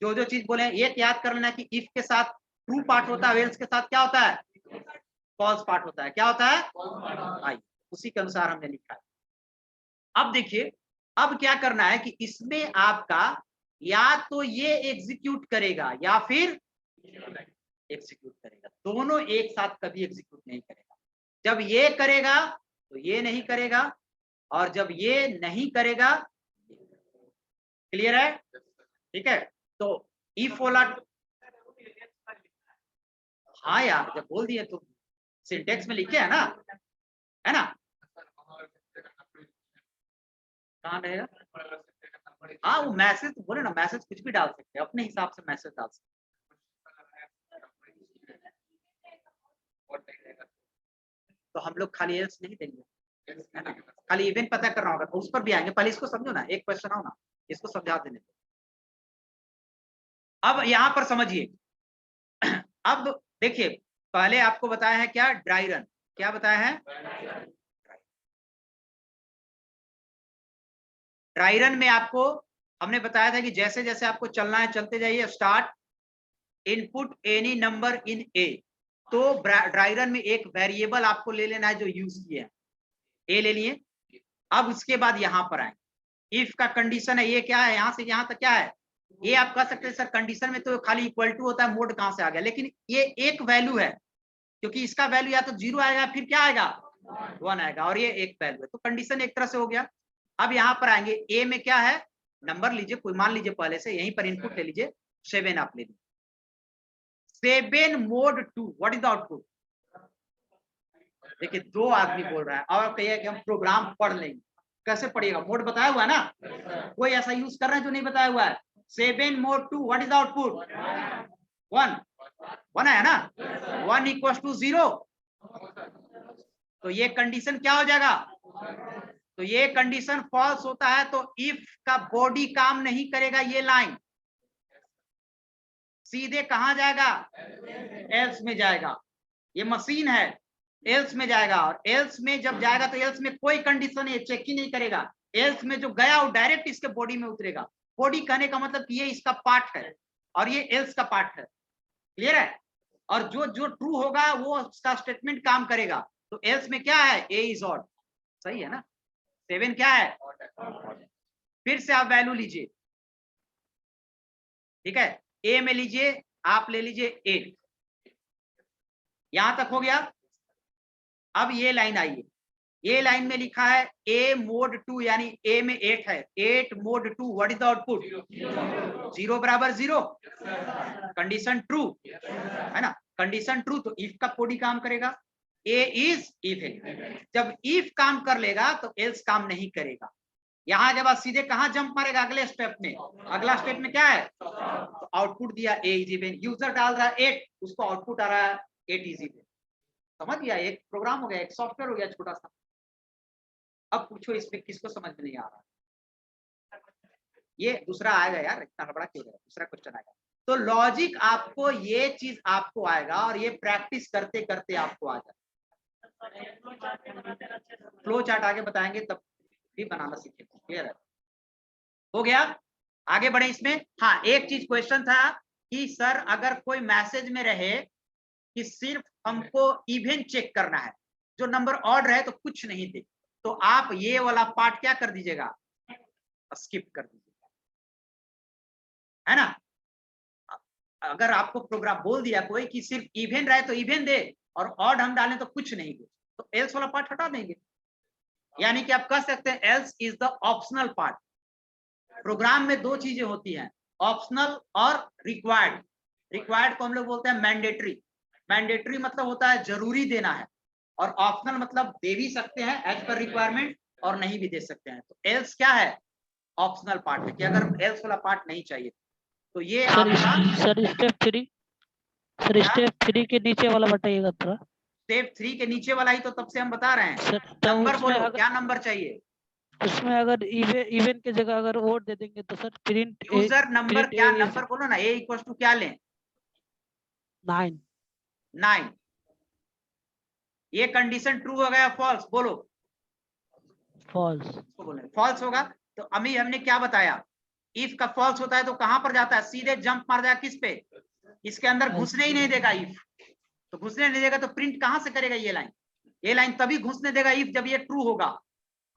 जो जो चीज बोले ये याद कर लेना है कि इफ के साथ ट्रू पार्ट होता है, एल्स के साथ क्या होता है? फॉल्स पार्ट होता है। क्या होता है? आई, उसी के अनुसार हमने लिखा है। अब देखिए, अब क्या करना है कि इसमें आपका या तो ये एग्जीक्यूट करेगा या फिर एग्जीक्यूट करेगा। दोनों एक साथ कभी एग्जीक्यूट नहीं करेगा। जब ये करेगा तो ये नहीं करेगा, और जब ये नहीं करेगा। क्लियर है? ठीक है। तो इफ वाला, हाँ यार जब बोल दिए तो सिंटेक्स में लिखे है ना? कहाँ रहेगा? हाँ वो मैसेज बोले ना, मैसेज कुछ भी डाल सकते हैं, अपने हिसाब से मैसेज डाल सकते हैं। तो हम लोग खाली एल्स नहीं देंगे, है ना? खाली इवेंट पता करना होगा, तो उस पर भी आएंगे। पहले इसको समझो ना, एक क्वेश्चन आओ ना, इसको समझा देने दो। अब यहां पर समझिए। अब देखिए, पहले आपको बताया है क्या? Dry run. क्या बताया है? ड्राई रन में आपको हमने बताया था कि जैसे जैसे आपको चलना है चलते जाइए। Start input any number in A. तो ड्राई रन में एक वेरिएबल आपको ले लेना है जो यूज किए हैं, ए ले लिए। अब उसके बाद यहां पर आए, इफ का कंडीशन है ये क्या है? यहां से यहां तक क्या है? ये आप कह सकते हैं सर कंडीशन में तो खाली इक्वल टू होता है, मोड कहां से आ गया? लेकिन ये एक वैल्यू है, क्योंकि इसका वैल्यू या तो 0 आएगा फिर क्या आएगा? 1 आएगा, और ये एक वैल्यू है। तो कंडीशन एक तरह से हो गया। अब यहाँ पर आएंगे, ए में क्या है? नंबर लीजिए कोई, मान लीजिए पहले से यहीं पर इनपुट ले लीजिए 7 आप ले लीजिए। 7 mode 2, what is the output? देखिए 2 आदमी बोल रहा है, और कहिए कि हम प्रोग्राम पढ़ लेंगे। कैसे पढ़िएगा? मोड बताया हुआ है ना, कोई ऐसा यूज कर रहे हैं जो नहीं बताया हुआ है। 7 mode 2, what is the output? 1 है ना? 1 इक्वल टू 0। तो ये कंडीशन क्या हो जाएगा? तो ये कंडीशन फॉल्स होता है, तो इफ का बॉडी काम नहीं करेगा। ये लाइन सीधे कहां जाएगा? एल्स में जाएगा। ये मशीन है, एल्स में जाएगा। और एल्स में जब जाएगा तो एल्स में कोई कंडीशन ये चेक ही नहीं करेगा। एल्स में जो गया वो डायरेक्ट इसके बॉडी में उतरेगा। बॉडी कहने का मतलब ये इसका पार्ट है और ये एल्स का पार्ट है। क्लियर है? और जो जो ट्रू होगा वो उसका स्टेटमेंट काम करेगा। तो एल्स में क्या है? ए इज ऑड। सही है ना? 7 क्या है? फिर से आप वैल्यू लीजिए, ठीक है? ए में लीजिए, आप ले लीजिए 8। यहां तक हो गया। अब ये लाइन आइए, ये लाइन में लिखा है ए मोड 2, यानी ए में 8 है। 8 mode 2, what is the output? 0 बराबर 0। कंडीशन ट्रू है ना? कंडीशन ट्रू, तो इफ का कोडी काम करेगा। ए इज इफ, जब इफ काम कर लेगा तो एल्स काम नहीं करेगा। यहाँ के बाद सीधे कहां जंप मारेगा? अगले स्टेप में। अगला स्टेप में क्या है? तो आउटपुट दिया ए इज इवन। यूजर डाल रहा है 8, उसको आउटपुट आ रहा है 8 इज इवन। समझ गया? एक प्रोग्राम हो गया, एक सॉफ्टवेयर हो गया छोटा सा। अब पूछो इसमें किसको समझ में नहीं आ रहा? ये दूसरा आएगा यार, इतना हड़बड़ा क्यों है? दूसरा क्वेश्चन आएगा। तो लॉजिक आपको, ये चीज आपको आएगा, और ये प्रैक्टिस करते करते आपको आ जाएगा। फ्लो चार्ट आगे बताएंगे तब भी बनाना सीखेंगे। क्लियर है? हो गया? आगे बढ़े इसमें। हाँ, एक चीज क्वेश्चन था कि सर अगर कोई मैसेज में रहे कि सिर्फ हमको इवन चेक करना है, जो नंबर ऑड रहे तो कुछ नहीं दे, तो आप ये वाला पार्ट क्या कर दीजिएगा, स्किप कर दीजिएगा, है ना। अगर आपको प्रोग्राम बोल दिया कोई कि सिर्फ इवन रहे तो इवन दे और ऑड हम डालें तो कुछ नहीं दे, तो एल्स वाला पार्ट हटा देंगे। यानी कि आप कह सकते हैं else is the optional part. Program में दो चीजें होती हैं, ऑप्शनल और रिक्वायर्ड। रिक्वायर्ड को हम लोग बोलते हैं मैंडेटरी। मैंडेटरी मतलब होता है जरूरी देना है, और ऑप्शनल मतलब दे भी सकते हैं एज पर रिक्वायरमेंट और नहीं भी दे सकते हैं। तो एल्स क्या है, ऑप्शनल पार्ट है कि अगर एल्स वाला पार्ट नहीं चाहिए तो ये आपका सर स्टेप 3 के नीचे वाला बताइएगा थोड़ा। स्टेप 3 के नीचे वाला ही तो तब से हम बता रहे हैं। सर नंबर बोलो, क्या नंबर चाहिए उसमें? अगर इवन की जगह अगर ओड दे देंगे तो सर प्रिंट यूजर नंबर, क्या नंबर बोलो ना, ए इक्वल टू क्या लें, 9। ये कंडीशन ट्रू हो गया, फॉल्स बोलो, फॉल्स होगा। तो अभी हमने क्या बताया, इफ का फॉल्स होता है तो कहां पर जाता है, सीधे जंप मार जाएगा किस पे, इसके अंदर घुसने ही नहीं देगा। इफ तो घुसने नहीं देगा तो प्रिंट कहां से करेगा, ये लाइन तभी घुसने देगा इफ जब ये ट्रू होगा।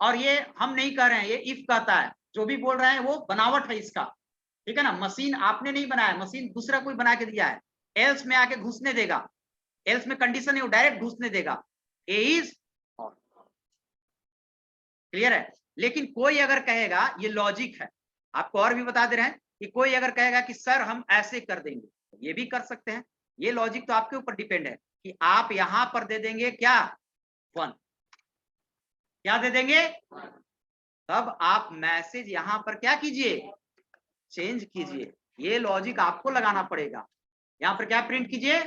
और ये हम नहीं कह रहे हैं, ये इफ कहता है, जो भी बोल रहे हैं वो बनावट है इसका, ठीक है ना। मशीन आपने नहीं बनाया, मशीन दूसरा कोई बना के दिया है। एल्स में आके घुसने देगा, एल्स में कंडीशन है वो डायरेक्ट घुसने देगा, ए इज क्लियर है। लेकिन कोई अगर कहेगा, ये लॉजिक है, आपको और भी बता दे रहे हैं कि कोई अगर कहेगा कि सर हम ऐसे कर देंगे, ये भी कर सकते हैं। ये लॉजिक तो आपके ऊपर डिपेंड है कि आप यहां पर दे देंगे क्या 1, क्या दे देंगे, तब आप मैसेज यहां पर क्या कीजिए, चेंज कीजिए। ये लॉजिक आपको लगाना पड़ेगा। यहां पर क्या प्रिंट कीजिए,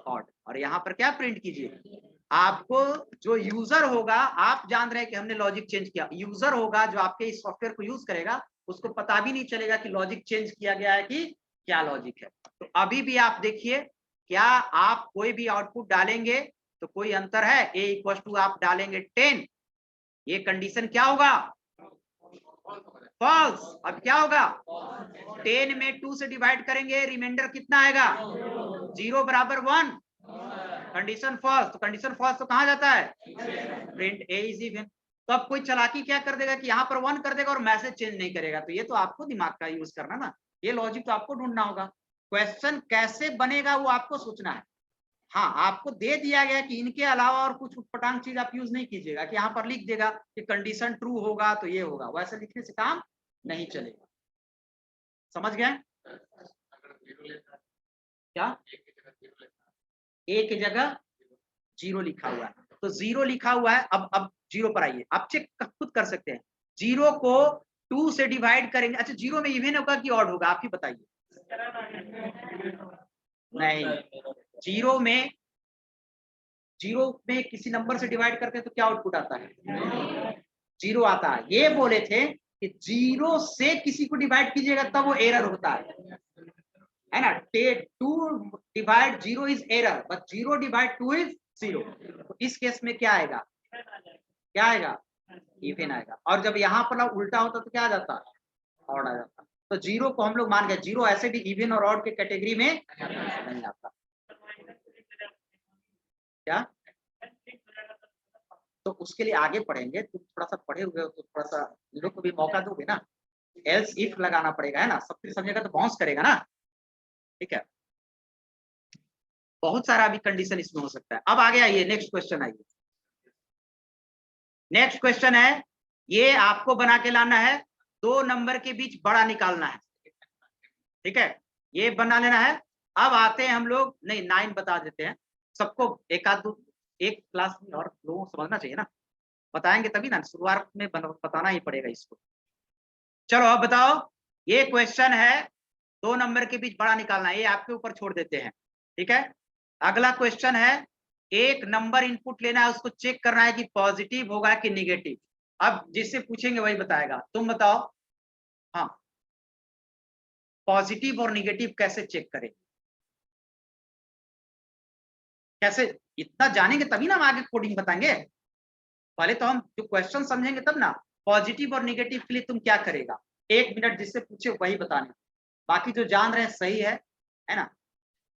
ऑड, और यहां पर क्या प्रिंट कीजिए। आपको जो यूजर होगा, आप जान रहे हैं कि हमने लॉजिक चेंज किया, यूजर होगा जो आपके इस सॉफ्टवेयर को यूज करेगा, उसको पता भी नहीं चलेगा कि लॉजिक चेंज किया गया है कि क्या लॉजिक है। तो अभी भी आप देखिए, क्या आप कोई भी आउटपुट डालेंगे तो कोई अंतर है, ए इक्वल टू आप डालेंगे 10, ये कंडीशन क्या होगा, फॉल्स। अब क्या होगा, 10 में 2 से डिवाइड करेंगे, रिमाइंडर कितना आएगा, 0 बराबर 1, कंडीशन फॉल्स। तो कंडीशन फॉल्स तो कहां जाता है, प्रिंट ए इज इवन। तो अब कोई चालाकी क्या कर देगा कि यहाँ पर 1 कर देगा और मैसेज चेंज नहीं करेगा। तो ये तो आपको दिमाग का यूज करना ना, ये लॉजिक तो आपको ढूंढना होगा। क्वेश्चन कैसे बनेगा वो आपको सोचना है। हाँ, आपको दे दिया गया कि इनके अलावा और कुछ उटपटांग चीज आप यूज नहीं कीजिएगा, कि यहाँ पर लिख देगा कि कंडीशन ट्रू होगा तो ये होगा, वैसे लिखने से काम नहीं चलेगा। समझ गए क्या, ए की जगह 0 लिखा हुआ है, तो 0 लिखा हुआ है। अब 0 पर आइए, आप चेक खुद कर सकते हैं। 0 को 2 से डिवाइड करेंगे, अच्छा 0 में इवन होगा कि ऑड होगा, आप ही बताइए। नहीं, 0 में किसी नंबर से डिवाइड करते हैं तो क्या आउटपुट आता है, 0 आता है। ये बोले थे कि 0 से किसी को डिवाइड कीजिएगा तब वो एरर होता है ना। 2 divide 0 is error, but 0 divide 2 is 0। तो इस केस में क्या आएगा, क्या आएगा, इवन आएगा। और जब यहाँ पर उल्टा होता तो क्या आ जाता, ऑड आ जाता। तो 0 को हम लोग मान गए, 0 ऐसे भी इवन और ऑड के कैटेगरी में नहीं आता। क्या, तो उसके लिए आगे पढ़ेंगे, तुम थोड़ा सा पढ़े हुए हो तो थोड़ा सा लोग को भी मौका दोगे ना। एल्स इफ लगाना पड़ेगा, है ना, सब कुछ समझेगा तो बाउंस करेगा ना, ठीक है। बहुत सारा अभी कंडीशन इसमें हो सकता है। अब आगे आइए, नेक्स्ट क्वेश्चन आइए। नेक्स्ट क्वेश्चन है, ये आपको बना के लाना है, 2 नंबर के बीच बड़ा निकालना है, ठीक है, ये बना लेना है। अब आते हैं हम लोग, नहीं 9 बता देते हैं सबको, एक क्लास में और लोगों को समझना चाहिए ना, बताएंगे तभी ना, शुरुआत में बताना ही पड़ेगा इसको। चलो अब बताओ, ये क्वेश्चन है 2 नंबर के बीच बड़ा निकालना है, ये आपके ऊपर छोड़ देते हैं, ठीक है। अगला क्वेश्चन है, एक नंबर इनपुट लेना है, उसको चेक करना है कि पॉजिटिव होगा कि निगेटिव। अब जिससे पूछेंगे वही बताएगा, तुम बताओ। हाँ, पॉजिटिव और निगेटिव कैसे चेक करें, कैसे, इतना जानेंगे तभी ना हम आगे कोडिंग बताएंगे। पहले तो हम जो क्वेश्चन समझेंगे तब ना। पॉजिटिव और निगेटिव के लिए तुम क्या करेगा, 1 मिनट जिससे पूछे वही बताने, बाकी जो जान रहे हैं सही है ना।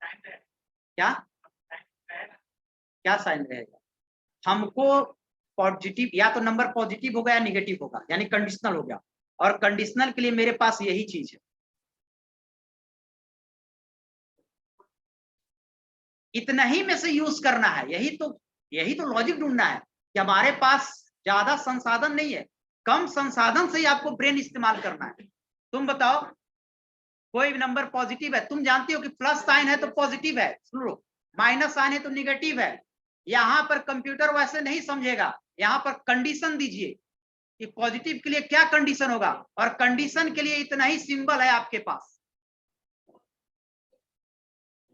क्या क्या साइन रहेगा? हमको पॉजिटिव, या तो नंबर पॉजिटिव होगा या निगेटिव होगा, यानी कंडीशनल हो गया। और कंडीशनल के लिए मेरे पास यही चीज है, इतना ही में से यूज करना है। यही तो लॉजिक ढूंढना है कि हमारे पास ज्यादा संसाधन नहीं है, कम संसाधन से ही आपको ब्रेन इस्तेमाल करना है। तुम बताओ, कोई नंबर पॉजिटिव है, तुम जानती हो कि प्लस साइन है तो पॉजिटिव है, सुन लो, माइनस साइन है तो निगेटिव है। यहां पर कंप्यूटर वैसे नहीं समझेगा, यहां पर कंडीशन दीजिए कि पॉजिटिव के लिए क्या कंडीशन होगा, और कंडीशन के लिए इतना ही सिंबल है आपके पास,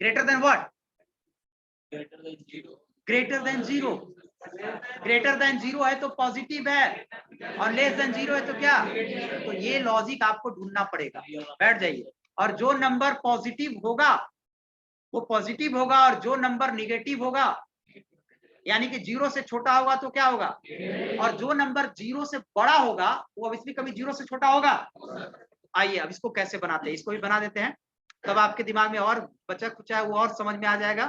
greater than what? Greater than zero. Greater than zero है तो पॉजिटिव है, और लेस देन जीरो है तो क्या? तो ये लॉजिक आपको ढूंढना पड़ेगा। बैठ जाइए। और जो नंबर पॉजिटिव होगा वो पॉजिटिव होगा, और जो नंबर निगेटिव होगा यानी कि जीरो से छोटा होगा तो क्या होगा? और जो नंबर जीरो से बड़ा होगा वो ऑब्वियसली कभी जीरो से छोटा होगा। आइए अब इसको कैसे बनाते हैं, इसको भी बना देते हैं, तब आपके दिमाग में और बचा कुछ है वो और समझ में आ जाएगा।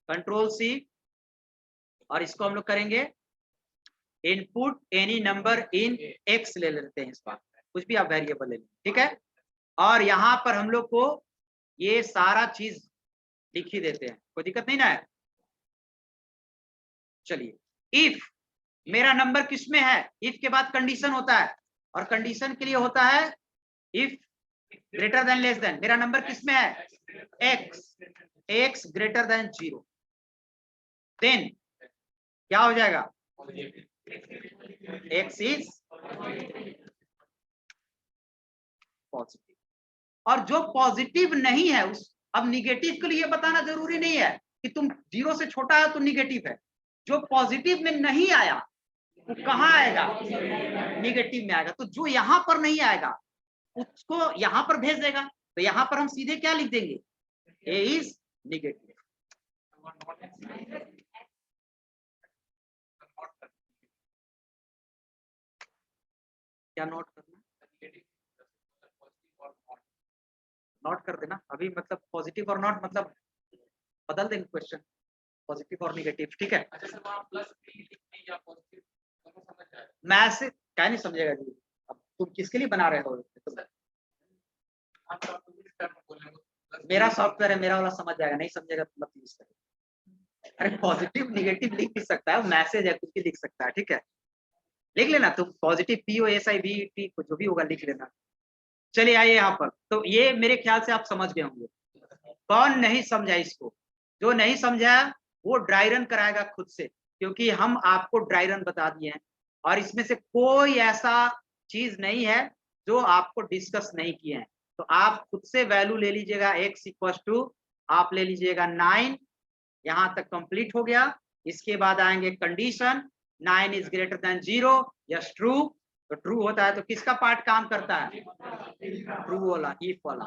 कंट्रोल सी, और इसको हम लोग करेंगे इनपुट एनी नंबर इन एक्स ले लेते हैं, इस बार कुछ भी आप वेरिएबल ले लें, ठीक है। और यहाँ पर हम लोग को ये सारा चीज लिख ही देते हैं, कोई दिक्कत नहीं ना है। चलिए, इफ मेरा नंबर किसमें है, इफ के बाद कंडीशन होता है, और कंडीशन के लिए होता है if greater than less than. मेरा नंबर किसमें है? X, x greater than zero, then क्या हो जाएगा? X is positive. और जो पॉजिटिव नहीं है उस, अब निगेटिव के लिए बताना जरूरी नहीं है कि तुम जीरो से छोटा है तो निगेटिव है। जो पॉजिटिव में नहीं आया वो कहाँ आएगा? निगेटिव में आएगा। तो जो यहां पर नहीं आएगा उसको यहां पर भेज देगा। तो यहां पर हम सीधे क्या लिख देंगे? ए इज निगेटिव। क्या नोट करना? नोट कर देना अभी, मतलब पॉजिटिव और नॉट, मतलब बदल देंगे क्वेश्चन, पॉजिटिव और निगेटिव, ठीक है। मैं से क्या नहीं समझेगा जी, अब तुम किसके लिए बना रहे हो? मेरा सॉफ्टवेयर है, मेरा वाला समझ जाएगा, नहीं समझेगा तो मत यूज करें। अरे पॉजिटिव निगेटिव लिख भी सकता है, मैसेज है कुछ भी लिख सकता है, ठीक है। लिख लेना तुम, पॉजिटिव POSIVT कुछ जो भी होगा लिख लेना। चलिए आइए यहाँ पर, तो ये मेरे ख्याल से आप समझ गए होंगे। कौन नहीं समझा इसको? जो नहीं समझा वो ड्राई रन कराएगा खुद से, क्योंकि हम आपको ड्राई रन बता दिए हैं, और इसमें से कोई ऐसा चीज नहीं है जो आपको डिस्कस नहीं किए हैं। तो आप खुद से वैल्यू ले लीजिएगा, x इक्वल टू आप ले लीजिएगा 9, यहां तक कंप्लीट हो गया। इसके बाद आएंगे condition, 9 is greater than 0, yes true. तो ट्रू होता है तो किसका पार्ट काम करता है? ट्रू वाला, इफ वाला।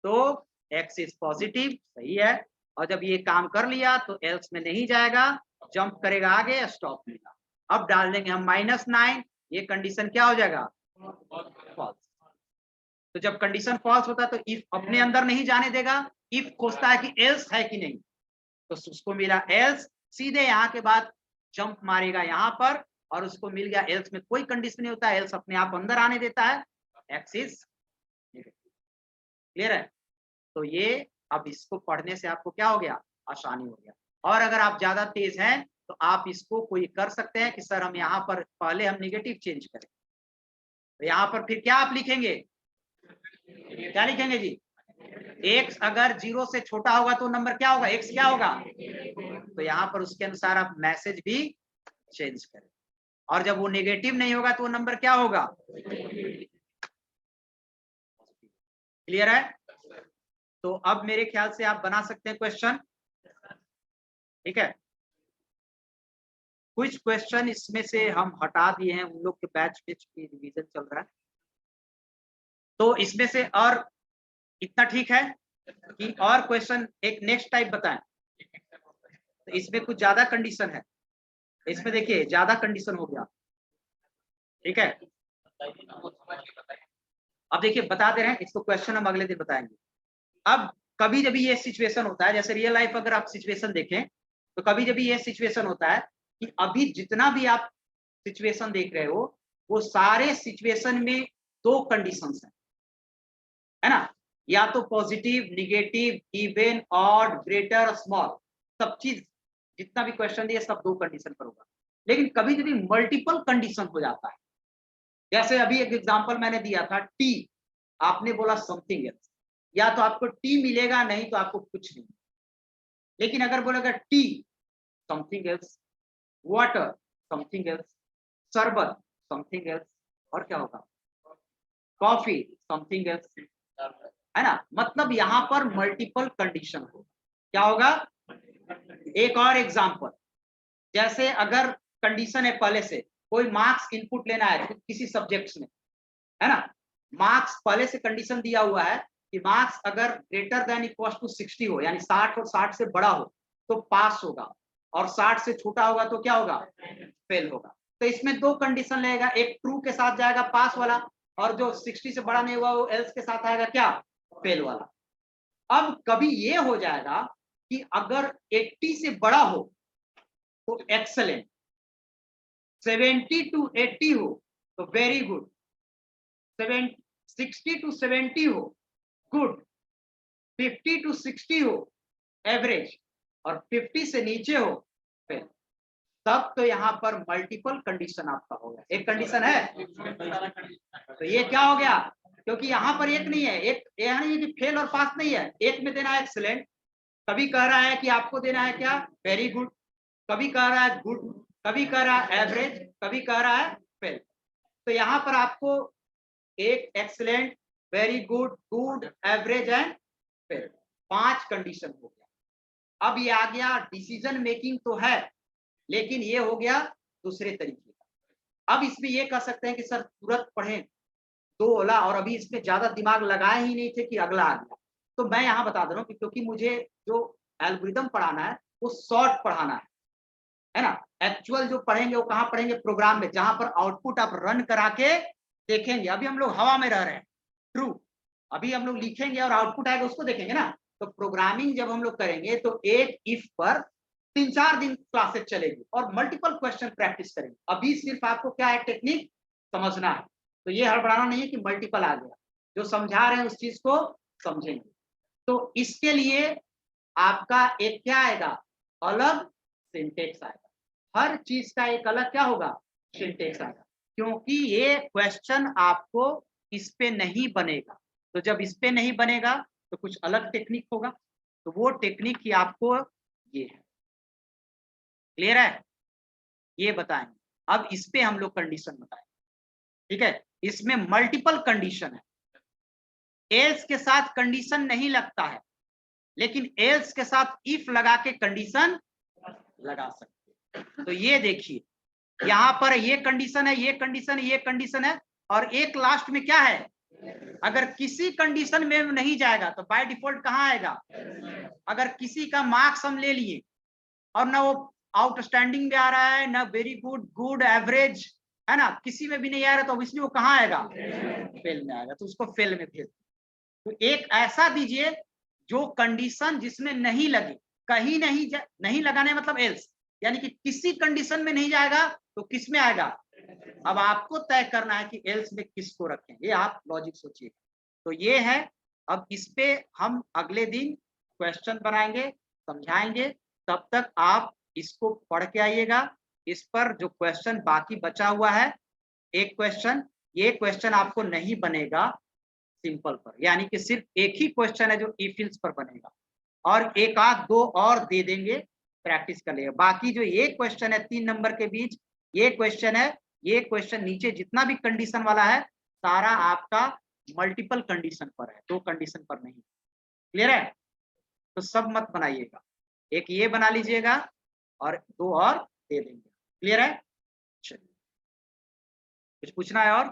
तो x इज पॉजिटिव, सही है। और जब ये काम कर लिया तो एल्स में नहीं जाएगा, जंप करेगा आगे, स्टॉप मिलेगा। अब डाल देंगे हम -9, ये कंडीशन क्या हो जाएगा? फॉल्स। तो जब कंडीशन फॉल्स होता है तो इफ अपने अंदर नहीं जाने देगा, इफ खोजता है कि एल्स है कि नहीं, तो उसको मिला एल्स, सीधे यहाँ के बाद जंप मारेगा यहाँ पर, और उसको मिल गया एल्स में कोई कंडीशन नहीं होता, एल्स अपने आप अंदर आने देता है, एक्स इज क्लियर है। तो ये अब इसको पढ़ने से आपको क्या हो गया? आसानी हो गया। और अगर आप ज्यादा तेज हैं तो आप इसको कोई कर सकते हैं कि सर हम यहाँ पर पहले हम निगेटिव चेंज करें, तो यहाँ पर फिर क्या आप लिखेंगे? क्या लिखेंगे जी? x अगर 0 से छोटा होगा तो नंबर क्या होगा? x क्या होगा? तो यहाँ पर उसके अनुसार आप मैसेज भी चेंज करें, और जब वो नेगेटिव नहीं होगा तो वो नंबर क्या होगा? क्लियर है? तो अब मेरे ख्याल से आप बना सकते हैं क्वेश्चन, ठीक है। कुछ क्वेश्चन इसमें से हम हटा दिए हैं, उन लोग के बैच की रिवीजन चल रहा है, तो इसमें से और इतना ठीक है कि और क्वेश्चन एक नेक्स्ट टाइप बताएं। तो इसमें कुछ ज्यादा कंडीशन है, इसमें देखिए ज्यादा कंडीशन हो गया, ठीक है। अब देखिए बता दे रहे हैं, इसको क्वेश्चन हम अगले दिन बताएंगे। अब कभी जब ये सिचुएशन होता है, जैसे रियल लाइफ अगर आप सिचुएशन देखें तो कभी कभी ये सिचुएशन होता है कि अभी जितना भी आप सिचुएशन देख रहे हो वो सारे सिचुएशन में दो कंडीशंस हैं, है ना, या तो positive, negative, even, odd, greater, small, सब चीज जितना भी क्वेश्चन दिए सब दो कंडीशन पर होगा। लेकिन कभी कभी मल्टीपल कंडीशन हो जाता है, जैसे अभी एक एग्जांपल मैंने दिया था टी, आपने बोला समथिंग एल्स, या तो आपको टी मिलेगा नहीं तो आपको कुछ नहीं। लेकिन अगर बोलेगा T something else, water something else, शरबत समथिंग एल्स, और क्या होगा, कॉफी समथिंग एल्स, है ना, मतलब यहां पर मल्टीपल कंडीशन होगा। क्या होगा, एक और एग्जांपल, जैसे अगर कंडीशन है पहले से कोई मार्क्स इनपुट लेना है किसी सब्जेक्ट्स में, है ना, मार्क्स पहले से कंडीशन दिया हुआ है कि मार्क्स अगर ग्रेटर देन इक्वल टू 60 हो, यानी 60 और 60 से बड़ा हो तो पास होगा, और 60 से छोटा होगा तो क्या होगा, फेल होगा। तो इसमें दो कंडीशन लेगा, एक ट्रू के साथ जाएगा पास वाला, और जो 60 से बड़ा नहीं हुआ वो एल्स के साथ आएगा क्या, फेल वाला। अब कभी ये हो जाएगा कि अगर 80 से बड़ा हो तो एक्सेलेंट, 70 टू 80 हो तो वेरी गुड, 60 टू 70 हो गुड, 50 टू 60 हो एवरेज, और 50 से नीचे हो फेल। तब तो यहाँ पर मल्टीपल कंडीशन आपका होगा, एक कंडीशन है तो ये क्या हो गया, क्योंकि यहाँ पर एक नहीं है, एक यह नहीं है कि फेल और पास नहीं है, एक में देना है एक्सीलेंट, कभी कह रहा है कि आपको देना है क्या, वेरी गुड, कभी कह रहा है गुड, कभी कह रहा है एवरेज, कभी कह रहा है फेल। तो यहाँ पर आपको एक excellent, very good, good, average and fail, 5 condition हो गया। अब ये आ गया डिसीजन मेकिंग तो है, लेकिन ये हो गया दूसरे तरीके का। अब इसमें ये कह सकते हैं कि सर तुरंत पढ़ें दो ओला, और अभी इसमें ज्यादा दिमाग लगाए ही नहीं थे कि अगला आ गया। तो मैं यहाँ बता दे रहा हूँ कि क्योंकि मुझे जो एल्गोरिदम पढ़ाना है वो शॉर्ट पढ़ाना है ना, एक्चुअल जो पढ़ेंगे वो कहाँ पढ़ेंगे, प्रोग्राम में, जहां पर आउटपुट आप रन करा के देखेंगे। अभी हम लोग हवा में रह रहे हैं, ट्रू, अभी हम लोग लिखेंगे और आउटपुट आएगा उसको देखेंगे ना। तो प्रोग्रामिंग जब हम लोग करेंगे तो एक इफ पर 3-4 दिन क्लासेस चलेगी और मल्टीपल क्वेश्चन प्रैक्टिस करेंगे। अभी सिर्फ आपको क्या है, टेक्निक समझना है, तो ये हड़बड़ाना नहीं है कि मल्टीपल आ गया, जो समझा रहे हैं उस चीज को समझेंगे। तो इसके लिए आपका एक क्या आएगा, अलग सिंटेक्स आएगा, हर चीज का एक अलग क्या होगा, सिंटेक्स आएगा, क्योंकि ये क्वेश्चन आपको इस पे नहीं बनेगा। तो जब इस पे नहीं बनेगा तो कुछ अलग टेक्निक होगा, तो वो टेक्निक ही आपको ये है, क्लियर है, ये बताएंगे। अब इस पे हम लोग कंडीशन बताएंगे, ठीक है। इसमें मल्टीपल कंडीशन है, एल्स के साथ कंडीशन नहीं लगता है, लेकिन एल्स के साथ इफ लगा के कंडीशन लगा सकते हैं। तो ये देखिए यहां पर ये कंडीशन है, ये कंडीशन है, ये कंडीशन है, और एक लास्ट में क्या है, अगर किसी कंडीशन में नहीं जाएगा तो बाय डिफॉल्ट कहां आएगा, अगर किसी का मार्क्स हम ले लिए और ना वो आउटस्टैंडिंग में आ रहा है, ना वेरी गुड, गुड, एवरेज, है ना, किसी में भी नहीं आ रहा, तो इसलिए वो कहां आएगा, फेल में आएगा, तो उसको फेल में भेज। तो एक ऐसा दीजिए जो कंडीशन जिसमें नहीं लगे, कहीं नहीं लगाने मतलब एल्स, यानी कि किसी कंडीशन में नहीं जाएगा तो किस में आएगा। अब आपको तय करना है कि एल्स में किसको रखें, ये आप लॉजिक सोचिए। तो ये है, अब इस पे हम अगले दिन क्वेश्चन बनाएंगे, समझाएंगे, तब तक आप इसको पढ़ के आइएगा। इस पर जो क्वेश्चन बाकी बचा हुआ है, एक क्वेश्चन, ये क्वेश्चन आपको नहीं बनेगा सिंपल पर, यानी कि सिर्फ एक ही क्वेश्चन है जो इफ एल्स पर बनेगा, और एक आध दो और दे देंगे, प्रैक्टिस कर लेगा। बाकी जो ये क्वेश्चन है 3 नंबर के बीच, ये क्वेश्चन है, ये क्वेश्चन नीचे जितना भी कंडीशन वाला है सारा आपका मल्टीपल कंडीशन पर है, 2 कंडीशन पर नहीं, क्लियर है। तो सब मत बनाइएगा, एक ये बना लीजिएगा और 2 और दे देंगे, क्लियर है। चलिए, कुछ पूछना है और